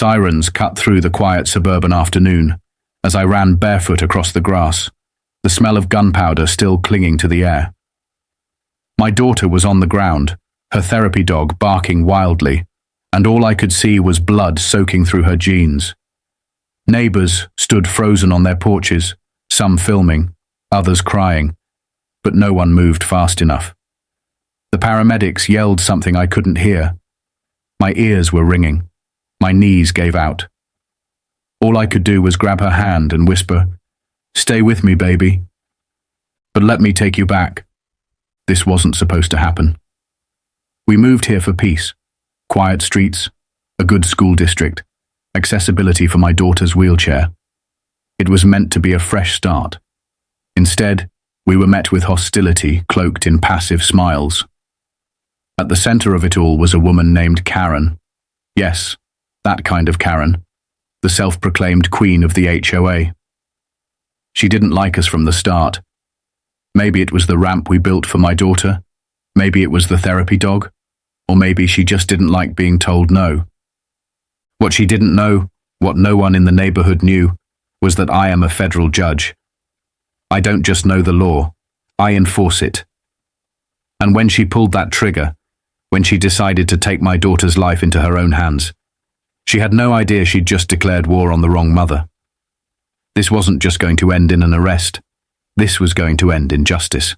Sirens cut through the quiet suburban afternoon as I ran barefoot across the grass, the smell of gunpowder still clinging to the air. My daughter was on the ground, her therapy dog barking wildly, and all I could see was blood soaking through her jeans. Neighbors stood frozen on their porches, some filming, others crying, but no one moved fast enough. The paramedics yelled something I couldn't hear. My ears were ringing. My knees gave out. All I could do was grab her hand and whisper, "Stay with me, baby. But let me take you back." This wasn't supposed to happen. We moved here for peace. Quiet streets, a good school district, accessibility for my daughter's wheelchair. It was meant to be a fresh start. Instead, we were met with hostility cloaked in passive smiles. At the center of it all was a woman named Karen. Yes, that kind of Karen, the self-proclaimed queen of the HOA. She didn't like us from the start. Maybe it was the ramp we built for my daughter, maybe it was the therapy dog, or maybe she just didn't like being told no. What she didn't know, what no one in the neighborhood knew, was that I am a federal judge. I don't just know the law, I enforce it. And when she pulled that trigger, when she decided to take my daughter's life into her own hands, she had no idea she'd just declared war on the wrong mother. This wasn't just going to end in an arrest. This was going to end in justice.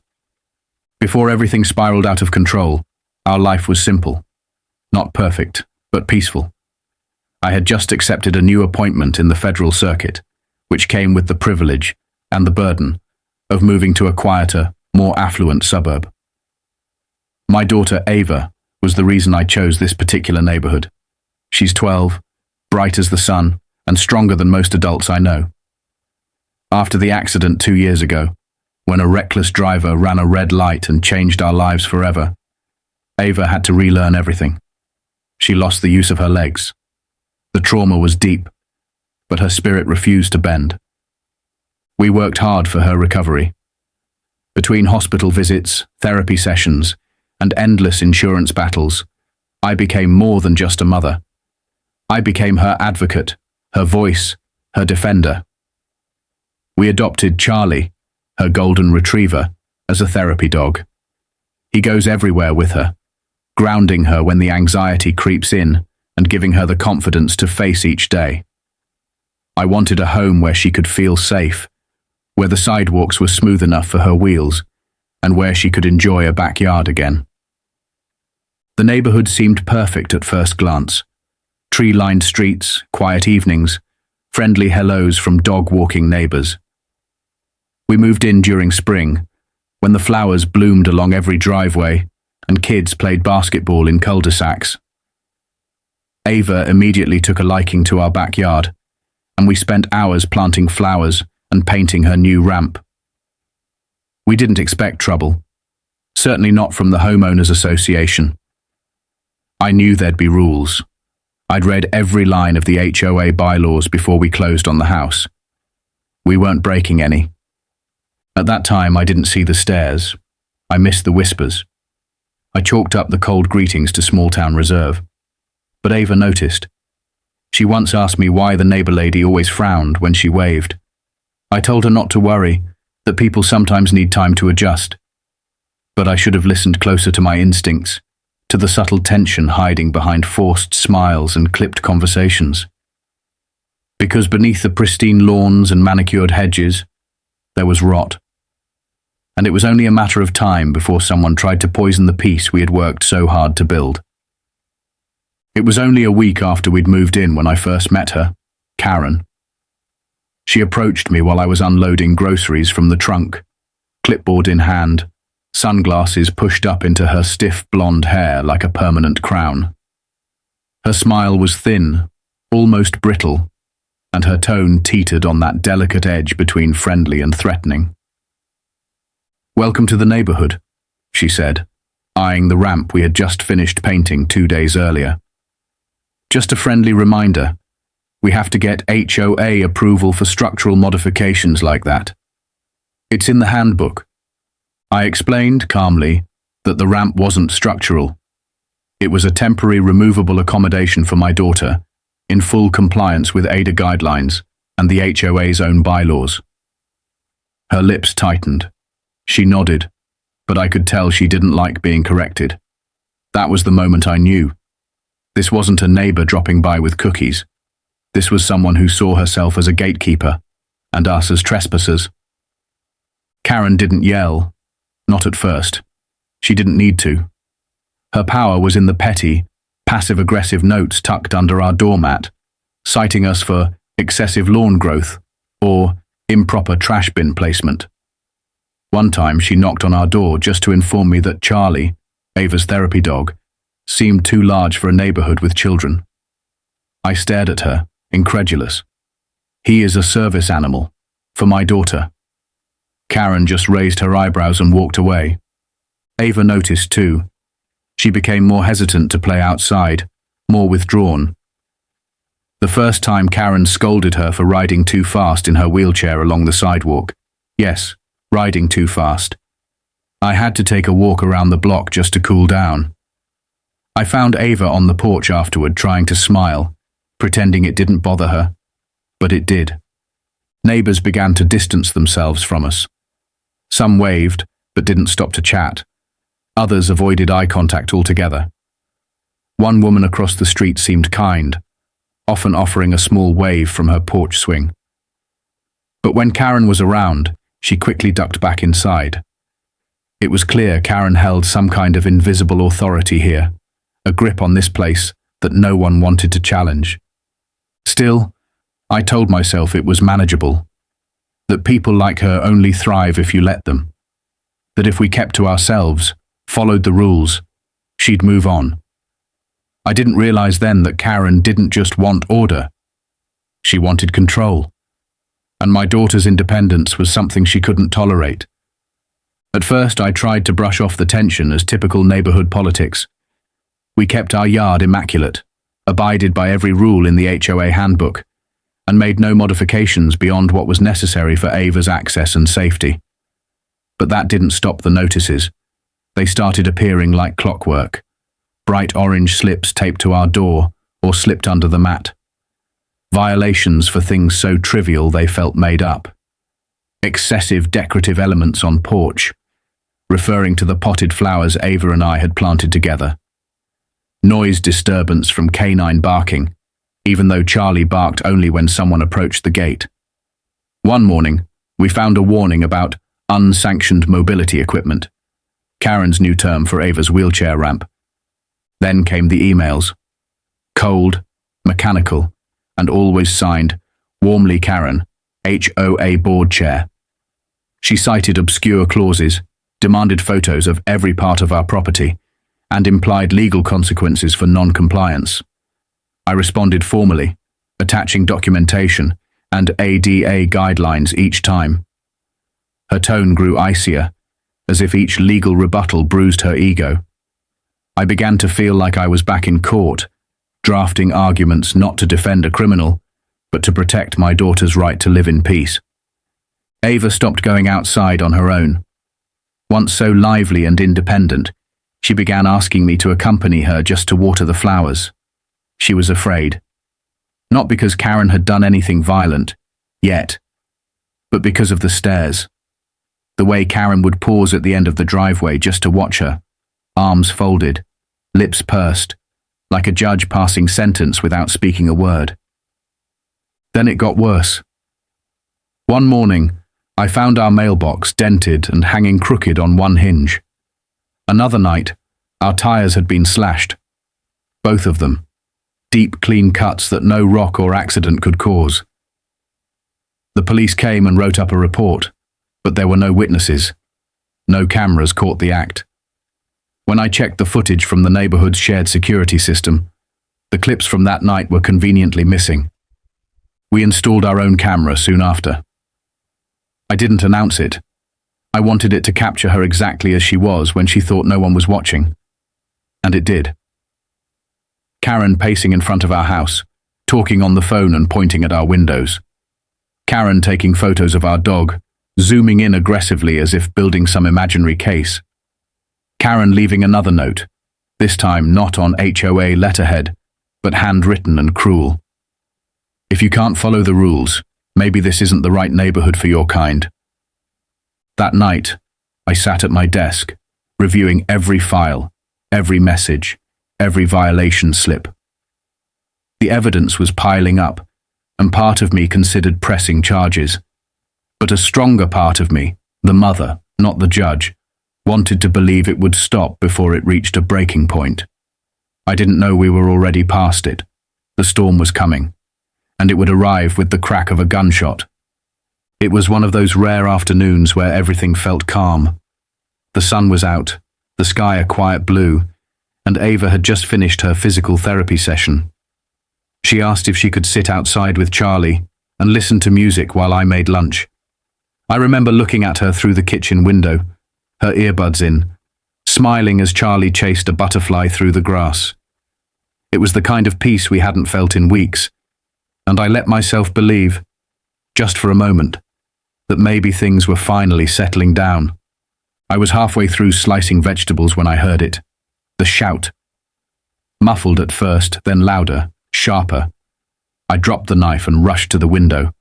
Before everything spiraled out of control, our life was simple. Not perfect, but peaceful. I had just accepted a new appointment in the federal circuit, which came with the privilege and the burden of moving to a quieter, more affluent suburb. My daughter, Ava, was the reason I chose this particular neighborhood. She's 12, bright as the sun, and stronger than most adults I know. After the accident 2 years ago, when a reckless driver ran a red light and changed our lives forever, Ava had to relearn everything. She lost the use of her legs. The trauma was deep, but her spirit refused to bend. We worked hard for her recovery. Between hospital visits, therapy sessions, and endless insurance battles, I became more than just a mother. I became her advocate, her voice, her defender. We adopted Charlie, her golden retriever, as a therapy dog. He goes everywhere with her, grounding her when the anxiety creeps in and giving her the confidence to face each day. I wanted a home where she could feel safe, where the sidewalks were smooth enough for her wheels, and where she could enjoy a backyard again. The neighborhood seemed perfect at first glance. Tree-lined streets, quiet evenings, friendly hellos from dog-walking neighbors. We moved in during spring, when the flowers bloomed along every driveway and kids played basketball in cul-de-sacs. Ava immediately took a liking to our backyard, and we spent hours planting flowers and painting her new ramp. We didn't expect trouble, certainly not from the homeowners association. I knew there'd be rules. I'd read every line of the HOA bylaws before we closed on the house. We weren't breaking any. At that time, I didn't see the stares. I missed the whispers. I chalked up the cold greetings to small-town reserve. But Ava noticed. She once asked me why the neighbor lady always frowned when she waved. I told her not to worry, that people sometimes need time to adjust. But I should have listened closer to my instincts, to the subtle tension hiding behind forced smiles and clipped conversations. Because beneath the pristine lawns and manicured hedges, there was rot. And it was only a matter of time before someone tried to poison the peace we had worked so hard to build. It was only a week after we'd moved in when I first met her, Karen. She approached me while I was unloading groceries from the trunk, clipboard in hand, sunglasses pushed up into her stiff blonde hair like a permanent crown. Her smile was thin, almost brittle, and her tone teetered on that delicate edge between friendly and threatening. "Welcome to the neighborhood," she said, eyeing the ramp we had just finished painting 2 days earlier. "Just a friendly reminder, we have to get HOA approval for structural modifications like that. It's in the handbook." I explained calmly that the ramp wasn't structural. It was a temporary removable accommodation for my daughter, in full compliance with ADA guidelines and the HOA's own bylaws. Her lips tightened. She nodded, but I could tell she didn't like being corrected. That was the moment I knew. This wasn't a neighbor dropping by with cookies. This was someone who saw herself as a gatekeeper, and us as trespassers. Karen didn't yell, not at first. She didn't need to. Her power was in the petty, passive-aggressive notes tucked under our doormat, citing us for excessive lawn growth or improper trash bin placement. One time she knocked on our door just to inform me that Charlie, Ava's therapy dog, seemed too large for a neighborhood with children. I stared at her, incredulous. He is a service animal, for my daughter. Karen just raised her eyebrows and walked away. Ava noticed too. She became more hesitant to play outside, more withdrawn. The first time Karen scolded her for riding too fast in her wheelchair along the sidewalk. Yes, riding too fast. I had to take a walk around the block just to cool down. I found Ava on the porch afterward trying to smile, pretending it didn't bother her. But it did. Neighbors began to distance themselves from us. Some waved, but didn't stop to chat. Others avoided eye contact altogether. One woman across the street seemed kind, often offering a small wave from her porch swing. But when Karen was around, she quickly ducked back inside. It was clear Karen held some kind of invisible authority here, a grip on this place that no one wanted to challenge. Still, I told myself it was manageable, that people like her only thrive if you let them, that if we kept to ourselves, followed the rules, she'd move on. I didn't realize then that Karen didn't just want order. She wanted control. And my daughter's independence was something she couldn't tolerate. At first, I tried to brush off the tension as typical neighborhood politics. We kept our yard immaculate, abided by every rule in the HOA handbook, and made no modifications beyond what was necessary for Ava's access and safety. But that didn't stop the notices. They started appearing like clockwork. Bright orange slips taped to our door or slipped under the mat. Violations for things so trivial they felt made up. Excessive decorative elements on porch, referring to the potted flowers Ava and I had planted together. Noise disturbance from canine barking, even though Charlie barked only when someone approached the gate. One morning, we found a warning about unsanctioned mobility equipment, Karen's new term for Ava's wheelchair ramp. Then came the emails. Cold, mechanical, and always signed, warmly Karen, HOA board chair. She cited obscure clauses, demanded photos of every part of our property, and implied legal consequences for non-compliance. I responded formally, attaching documentation and ADA guidelines each time. Her tone grew icier, as if each legal rebuttal bruised her ego. I began to feel like I was back in court, drafting arguments not to defend a criminal, but to protect my daughter's right to live in peace. Ava stopped going outside on her own. Once so lively and independent, she began asking me to accompany her just to water the flowers. She was afraid. Not because Karen had done anything violent, yet, but because of the stares. The way Karen would pause at the end of the driveway just to watch her, arms folded, lips pursed, like a judge passing sentence without speaking a word. Then it got worse. One morning, I found our mailbox dented and hanging crooked on one hinge. Another night, our tires had been slashed. Both of them. Deep, clean cuts that no rock or accident could cause. The police came and wrote up a report, but there were no witnesses. No cameras caught the act. When I checked the footage from the neighborhood's shared security system, the clips from that night were conveniently missing. We installed our own camera soon after. I didn't announce it. I wanted it to capture her exactly as she was when she thought no one was watching. And it did. Karen pacing in front of our house, talking on the phone and pointing at our windows. Karen taking photos of our dog, zooming in aggressively as if building some imaginary case. Karen leaving another note, this time not on HOA letterhead, but handwritten and cruel. If you can't follow the rules, maybe this isn't the right neighborhood for your kind. That night, I sat at my desk, reviewing every file, every message, every violation slip. The evidence was piling up, and part of me considered pressing charges. But a stronger part of me, the mother, not the judge, wanted to believe it would stop before it reached a breaking point. I didn't know we were already past it. The storm was coming, and it would arrive with the crack of a gunshot. It was one of those rare afternoons where everything felt calm. The sun was out, the sky a quiet blue, and Ava had just finished her physical therapy session. She asked if she could sit outside with Charlie and listen to music while I made lunch. I remember looking at her through the kitchen window, her earbuds in, smiling as Charlie chased a butterfly through the grass. It was the kind of peace we hadn't felt in weeks, and I let myself believe, just for a moment, that maybe things were finally settling down. I was halfway through slicing vegetables when I heard it. The shout. Muffled at first, then louder, sharper. I dropped the knife and rushed to the window.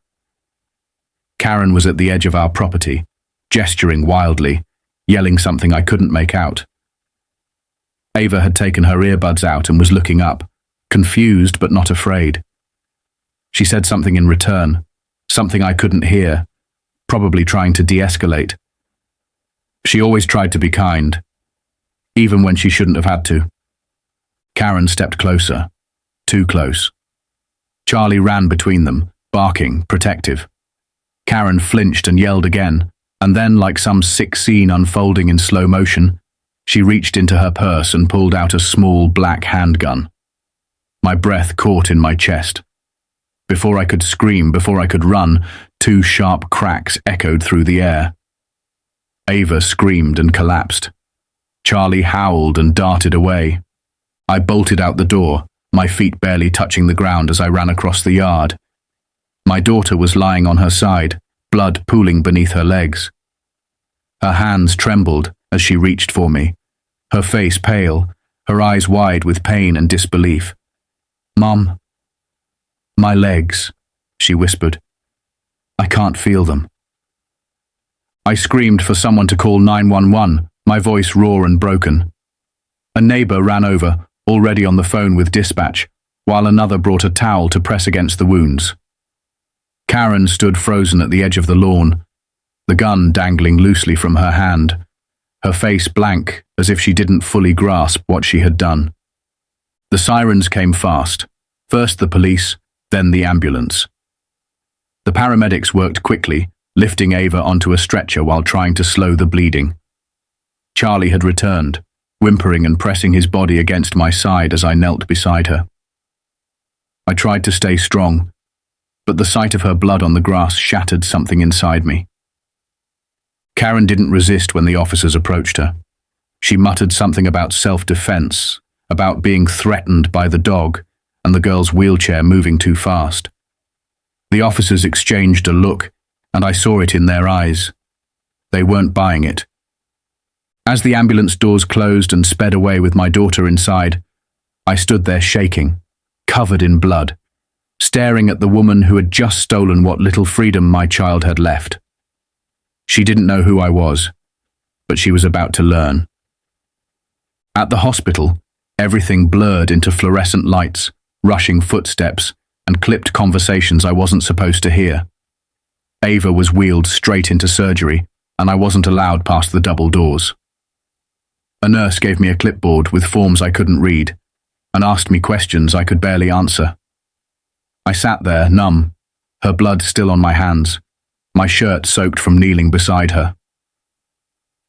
Karen was at the edge of our property, gesturing wildly, yelling something I couldn't make out. Ava had taken her earbuds out and was looking up, confused but not afraid. She said something in return, something I couldn't hear, probably trying to de-escalate. She always tried to be kind, even when she shouldn't have had to. Karen stepped closer, too close. Charlie ran between them, barking, protective. Karen flinched and yelled again, and then, like some sick scene unfolding in slow motion, she reached into her purse and pulled out a small black handgun. My breath caught in my chest. Before I could scream, before I could run, two sharp cracks echoed through the air. Ava screamed and collapsed. Charlie howled and darted away. I bolted out the door, my feet barely touching the ground as I ran across the yard. My daughter was lying on her side, blood pooling beneath her legs. Her hands trembled as she reached for me, her face pale, her eyes wide with pain and disbelief. "Mom, my legs," she whispered. "I can't feel them." I screamed for someone to call 911, my voice raw and broken. A neighbor ran over, already on the phone with dispatch, while another brought a towel to press against the wounds. Karen stood frozen at the edge of the lawn, the gun dangling loosely from her hand, her face blank as if she didn't fully grasp what she had done. The sirens came fast, first the police, then the ambulance. The paramedics worked quickly, lifting Ava onto a stretcher while trying to slow the bleeding. Charlie had returned, whimpering and pressing his body against my side as I knelt beside her. I tried to stay strong, but the sight of her blood on the grass shattered something inside me. Karen didn't resist when the officers approached her. She muttered something about self-defense, about being threatened by the dog and the girl's wheelchair moving too fast. The officers exchanged a look, and I saw it in their eyes. They weren't buying it. As the ambulance doors closed and sped away with my daughter inside, I stood there shaking, covered in blood, staring at the woman who had just stolen what little freedom my child had left. She didn't know who I was, but she was about to learn. At the hospital, everything blurred into fluorescent lights, rushing footsteps, and clipped conversations I wasn't supposed to hear. Ava was wheeled straight into surgery, and I wasn't allowed past the double doors. A nurse gave me a clipboard with forms I couldn't read, and asked me questions I could barely answer. I sat there, numb, her blood still on my hands, my shirt soaked from kneeling beside her.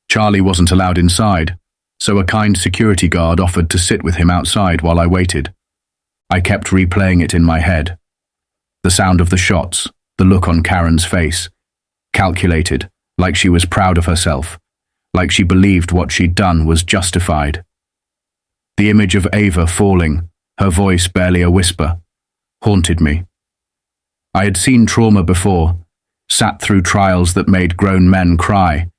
Charlie wasn't allowed inside, so a kind security guard offered to sit with him outside while I waited. I kept replaying it in my head. The sound of the shots, the look on Karen's face, calculated, like she was proud of herself, like she believed what she'd done was justified. The image of Ava falling, her voice barely a whisper, haunted me. I had seen trauma before, sat through trials that made grown men cry,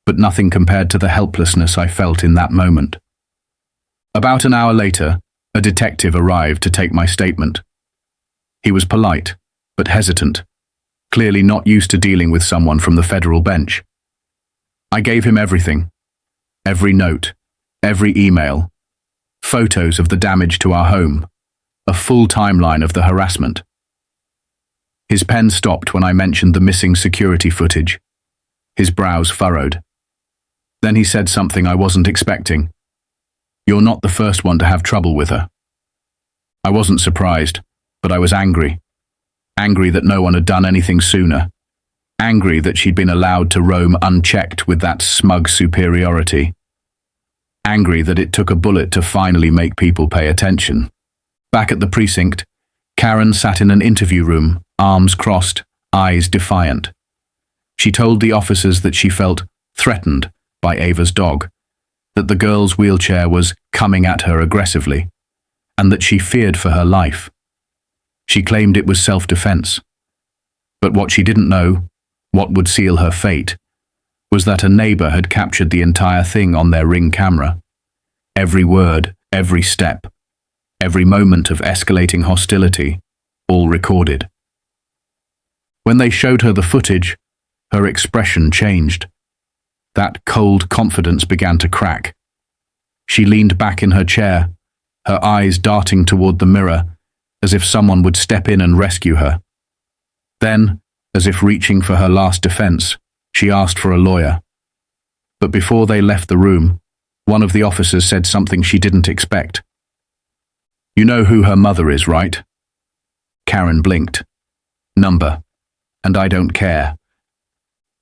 but nothing compared to the helplessness I felt in that moment. About an hour later, a detective arrived to take my statement. He was polite, but hesitant, clearly not used to dealing with someone from the federal bench. I gave him everything. Every note, every email, photos of the damage to our home, a full timeline of the harassment. His pen stopped when I mentioned the missing security footage. His brows furrowed. Then he said something I wasn't expecting. "You're not the first one to have trouble with her." I wasn't surprised, but I was angry. Angry that no one had done anything sooner. Angry that she'd been allowed to roam unchecked with that smug superiority. Angry that it took a bullet to finally make people pay attention. Back at the precinct, Karen sat in an interview room, arms crossed, eyes defiant. She told the officers that she felt threatened by Ava's dog, that the girl's wheelchair was coming at her aggressively, and that she feared for her life. She claimed it was self-defense. But what she didn't know, what would seal her fate, was that a neighbor had captured the entire thing on their Ring camera. Every word, every step, every moment of escalating hostility, all recorded. When they showed her the footage, her expression changed. That cold confidence began to crack. She leaned back in her chair, her eyes darting toward the mirror, as if someone would step in and rescue her. Then, as if reaching for her last defense, she asked for a lawyer. But before they left the room, one of the officers said something she didn't expect. "You know who her mother is, right?" Karen blinked. "Number. And I don't care.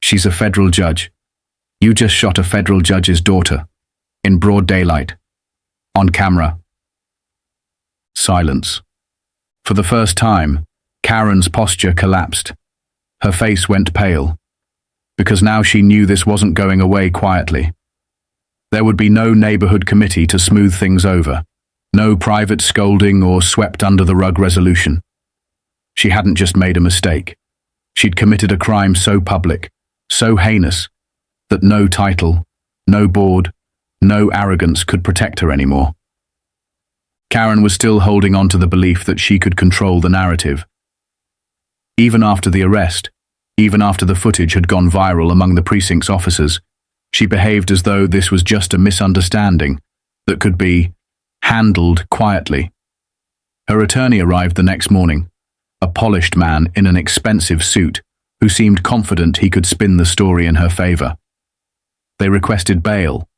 She's a federal judge. You just shot a federal judge's daughter. In broad daylight. On camera." Silence. For the first time, Karen's posture collapsed. Her face went pale, because now she knew this wasn't going away quietly. There would be no neighborhood committee to smooth things over, no private scolding or swept under the rug resolution. She hadn't just made a mistake. She'd committed a crime so public, so heinous, that no title, no board, no arrogance could protect her anymore. Karen was still holding on to the belief that she could control the narrative. Even after the arrest, even after the footage had gone viral among the precinct's officers, she behaved as though this was just a misunderstanding that could be handled quietly. Her attorney arrived the next morning, a polished man in an expensive suit who seemed confident he could spin the story in her favor. They requested bail,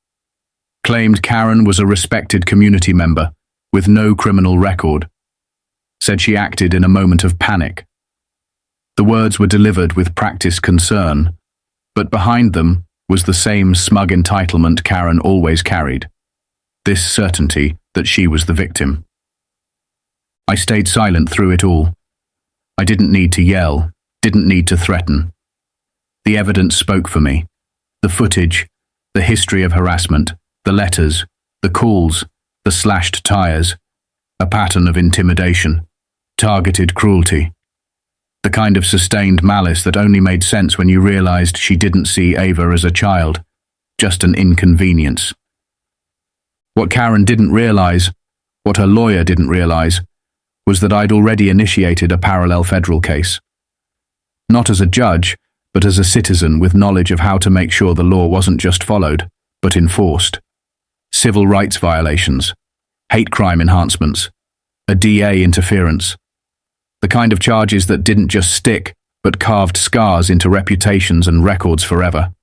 claimed Karen was a respected community member with no criminal record, said she acted in a moment of panic. The words were delivered with practiced concern, but behind them was the same smug entitlement Karen always carried, this certainty that she was the victim. I stayed silent through it all. I didn't need to yell, didn't need to threaten. The evidence spoke for me. The footage, the history of harassment, the letters, the calls, the slashed tires, a pattern of intimidation, targeted cruelty. The kind of sustained malice that only made sense when you realized she didn't see Ava as a child, just an inconvenience. What Karen didn't realize, what her lawyer didn't realize, was that I'd already initiated a parallel federal case. Not as a judge, but as a citizen with knowledge of how to make sure the law wasn't just followed, but enforced. Civil rights violations, hate crime enhancements, a DA interference. The kind of charges that didn't just stick, but carved scars into reputations and records forever.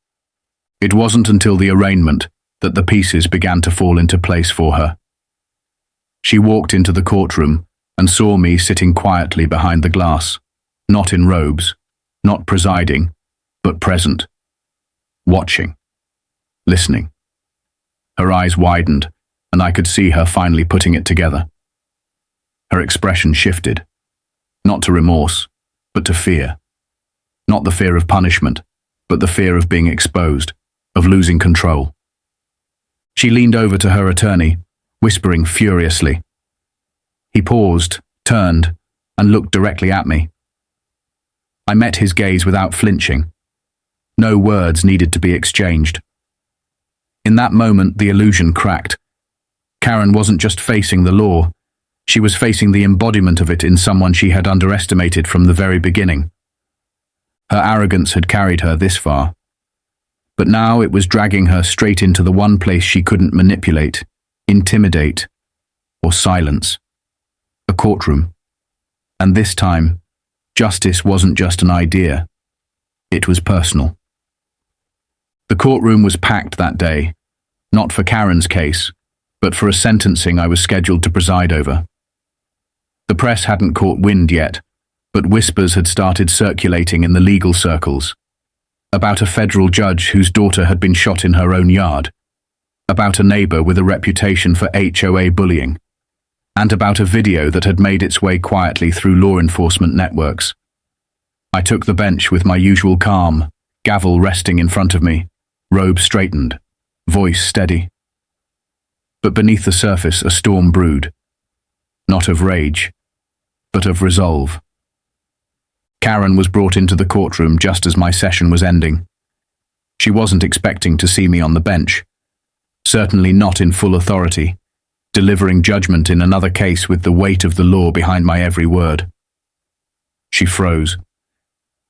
It wasn't until the arraignment that the pieces began to fall into place for her. She walked into the courtroom and saw me sitting quietly behind the glass, not in robes, not presiding, but present, watching, listening. Her eyes widened, and I could see her finally putting it together. Her expression shifted, not to remorse, but to fear. Not the fear of punishment, but the fear of being exposed, of losing control. She leaned over to her attorney, whispering furiously. He paused, turned, and looked directly at me. I met his gaze without flinching. No words needed to be exchanged. In that moment, the illusion cracked. Karen wasn't just facing the law. She was facing the embodiment of it in someone she had underestimated from the very beginning. Her arrogance had carried her this far, but now it was dragging her straight into the one place she couldn't manipulate, intimidate, or silence: a courtroom. And this time, justice wasn't just an idea, it was personal. The courtroom was packed that day, not for Karen's case, but for a sentencing I was scheduled to preside over. The press hadn't caught wind yet, but whispers had started circulating in the legal circles about a federal judge whose daughter had been shot in her own yard, about a neighbor with a reputation for HOA bullying, and about a video that had made its way quietly through law enforcement networks. I took the bench with my usual calm, gavel resting in front of me, robe straightened, voice steady. But beneath the surface a storm brewed, not of rage, but of resolve. Karen was brought into the courtroom just as my session was ending. She wasn't expecting to see me on the bench, certainly not in full authority, delivering judgment in another case with the weight of the law behind my every word. She froze.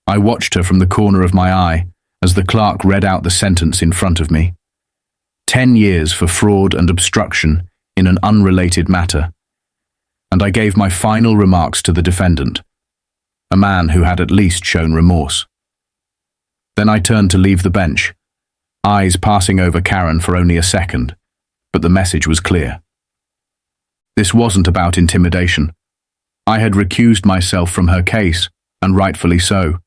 I watched her from the corner of my eye as the clerk read out the sentence in front of me. 10 years for fraud and obstruction in an unrelated matter. And I gave my final remarks to the defendant, a man who had at least shown remorse. Then I turned to leave the bench, eyes passing over Karen for only a second, but the message was clear. This wasn't about intimidation. I had recused myself from her case, and rightfully so.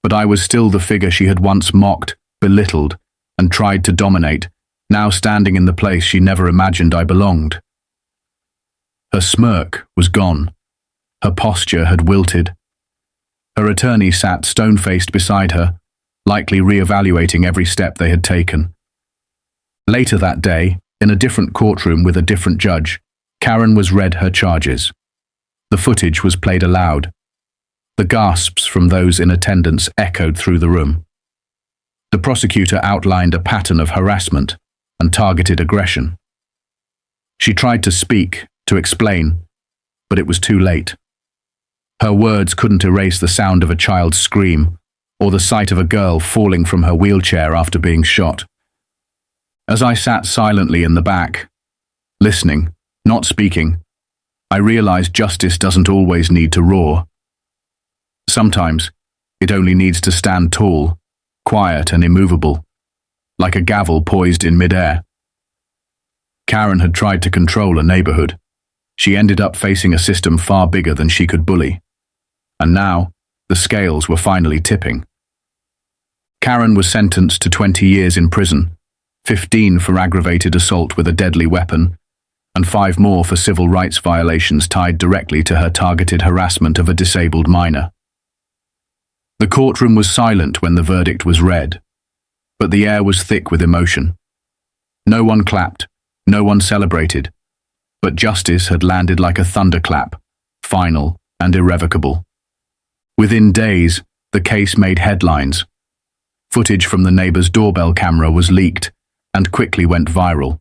But I was still the figure she had once mocked, belittled, and tried to dominate, now standing in the place she never imagined I belonged. Her smirk was gone. Her posture had wilted. Her attorney sat stone-faced beside her, likely re-evaluating every step they had taken. Later that day, in a different courtroom with a different judge, Karen was read her charges. The footage was played aloud. The gasps from those in attendance echoed through the room. The prosecutor outlined a pattern of harassment and targeted aggression. She tried to speak, to explain, but it was too late. Her words couldn't erase the sound of a child's scream or the sight of a girl falling from her wheelchair after being shot. As I sat silently in the back, listening, not speaking, I realized justice doesn't always need to roar. Sometimes, it only needs to stand tall, quiet and immovable, like a gavel poised in midair. Karen had tried to control a neighborhood. She ended up facing a system far bigger than she could bully. And now, the scales were finally tipping. Karen was sentenced to 20 years in prison, 15 for aggravated assault with a deadly weapon, and 5 more for civil rights violations tied directly to her targeted harassment of a disabled minor. The courtroom was silent when the verdict was read, but the air was thick with emotion. No one clapped, no one celebrated, but justice had landed like a thunderclap, final and irrevocable. Within days, the case made headlines. Footage from the neighbor's doorbell camera was leaked and quickly went viral.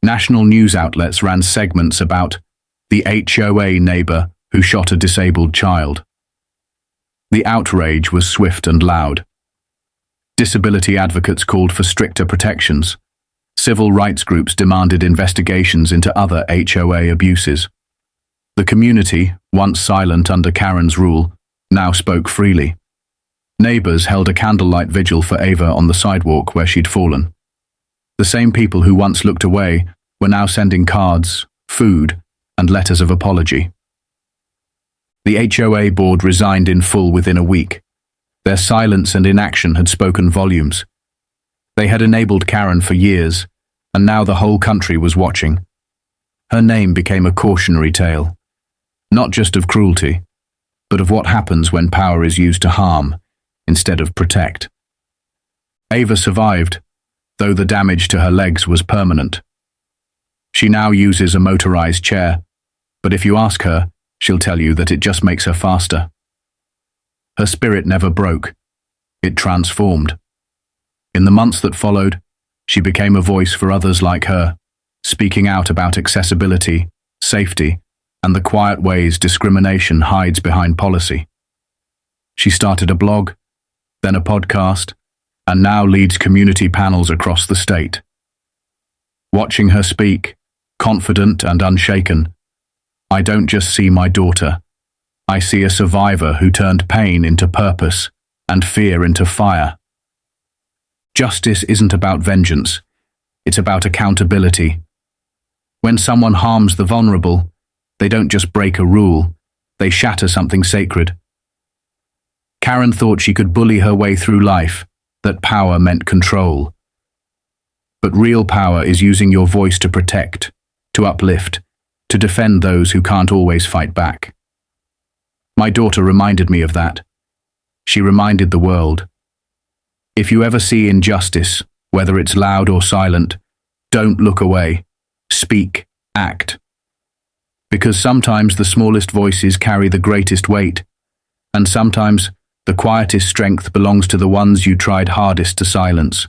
National news outlets ran segments about the HOA neighbor who shot a disabled child. The outrage was swift and loud. Disability advocates called for stricter protections. Civil rights groups demanded investigations into other HOA abuses. The community, once silent under Karen's rule, now spoke freely. Neighbors held a candlelight vigil for Ava on the sidewalk where she'd fallen. The same people who once looked away were now sending cards, food, and letters of apology. The HOA board resigned in full within a week. Their silence and inaction had spoken volumes. They had enabled Karen for years, and now the whole country was watching. Her name became a cautionary tale, not just of cruelty, but of what happens when power is used to harm instead of protect. Ava survived, though the damage to her legs was permanent. She now uses a motorized chair, but if you ask her, she'll tell you that it just makes her faster. Her spirit never broke. It transformed. In the months that followed, she became a voice for others like her, speaking out about accessibility, safety, and the quiet ways discrimination hides behind policy. She started a blog, then a podcast, and now leads community panels across the state. Watching her speak, confident and unshaken, I don't just see my daughter. I see a survivor who turned pain into purpose and fear into fire. Justice isn't about vengeance. It's about accountability. When someone harms the vulnerable, they don't just break a rule, they shatter something sacred. Karen thought she could bully her way through life, that power meant control. But real power is using your voice to protect, to uplift, to defend those who can't always fight back. My daughter reminded me of that. She reminded the world. If you ever see injustice, whether it's loud or silent, don't look away. Speak, act. Because sometimes the smallest voices carry the greatest weight, and sometimes the quietest strength belongs to the ones you tried hardest to silence.